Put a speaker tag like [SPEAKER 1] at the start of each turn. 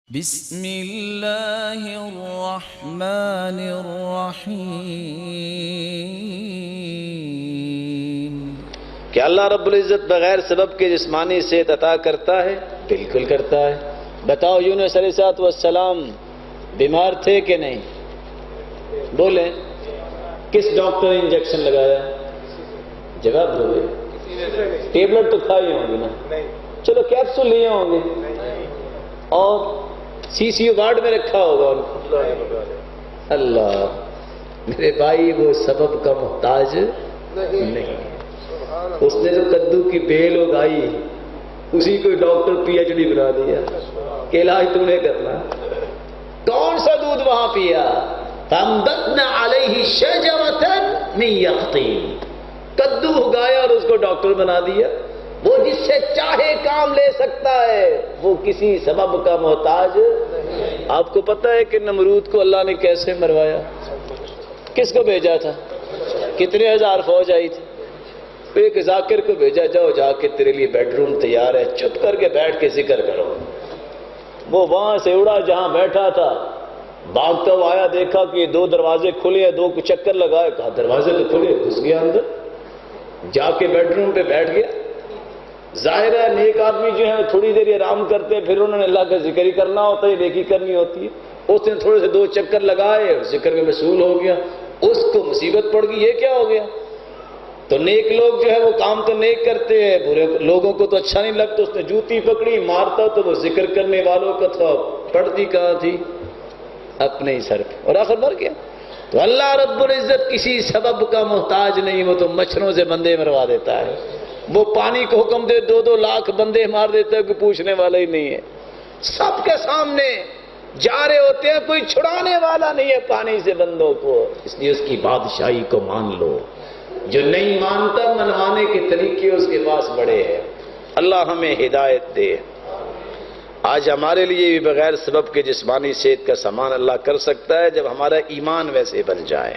[SPEAKER 1] بسم اللہ الرحمن الرحیم۔
[SPEAKER 2] کہ اللہ رب العزت بغیر سبب کے جسمانی صحت عطا کرتا ہے؟ بالکل کرتا ہے۔ بتاؤ یونس علیہ السلام بیمار تھے کہ نہیں؟ بولیں، کس ڈاکٹر نے انجیکشن لگایا؟ جواب دو گے۔ ٹیبلٹ تو کھائی ہوں گے نا؟ چلو کیپسول لیے ہوں گے، اور سی سی یو وارڈ میں رکھا ہوگا ان کو۔ اللہ میرے بھائی، وہ سبب کا محتاج نہیں۔ اس نے جو کدو کی بیل اگائی، اسی کو ڈاکٹر پی ایچ ڈی بنا دیا کہ علاج تم نے کرنا۔ کون سا دودھ وہاں پیا؟ فَأَنبَتْنَا عَلَيْهِ شَجَرَةً مِّن يَقْطِينٍ، کدو اگایا اور اس کو ڈاکٹر بنا دیا۔ وہ جس سے چاہے کام لے سکتا ہے، وہ کسی سبب کا محتاج۔ آپ کو پتہ ہے کہ نمرود کو اللہ نے کیسے مروایا؟ کس کو بھیجا تھا؟ کتنے ہزار فوج آئی تھی؟ ایک ذاکر کو بھیجا، جاؤ جا کے تیرے لیے بیڈ روم تیار ہے، چپ کر کے بیٹھ کے ذکر کرو۔ وہ وہاں سے اڑا جہاں بیٹھا تھا، بھاگتا ہوا آیا، دیکھا کہ دو دروازے کھلے ہیں، دو کو چکر لگائے، کہا دروازے تو کھلے، گھس گیا اندر، جا کے بیڈ روم پہ بیٹھ گیا۔ ظاہر ہے نیک آدمی جو ہیں تھوڑی دیر آرام کرتے ہیں، پھر انہوں نے اللہ کا ذکر ہی کرنا ہوتا ہے، نیکی کرنی ہوتی ہے۔ اس نے تھوڑے سے دو چکر لگائے، ذکر میں مشغول ہو گیا، اس کو مصیبت پڑ گئی، یہ کیا ہو گیا؟ تو نیک لوگ جو ہے وہ کام تو نیک کرتے ہیں، برے لوگوں کو تو اچھا نہیں لگتا۔ اس نے جوتی پکڑی، مارتا تو وہ ذکر کرنے والوں کا تھا، پڑتی کہاں تھی؟ اپنے ہی سر پہ، اور آخر مر گیا۔ تو اللہ رب العزت کسی سبب کا محتاج نہیں، وہ تو مچھروں سے بندے مروا دیتا ہے۔ وہ پانی کو حکم دے 2-2 لاکھ بندے مار دیتا ہے، کوئی پوچھنے والا ہی نہیں ہے۔ سب کے سامنے جا رہے ہوتے ہیں، کوئی چھڑانے والا نہیں ہے پانی سے بندوں کو۔ اس لیے اس کی بادشاہی کو مان لو۔ جو نہیں مانتا، منوانے کے طریقے اس کے پاس بڑے ہیں۔ اللہ ہمیں ہدایت دے۔ آج ہمارے لیے بھی بغیر سبب کے جسمانی صحت کا سامان اللہ کر سکتا ہے، جب ہمارا ایمان ویسے بن جائے۔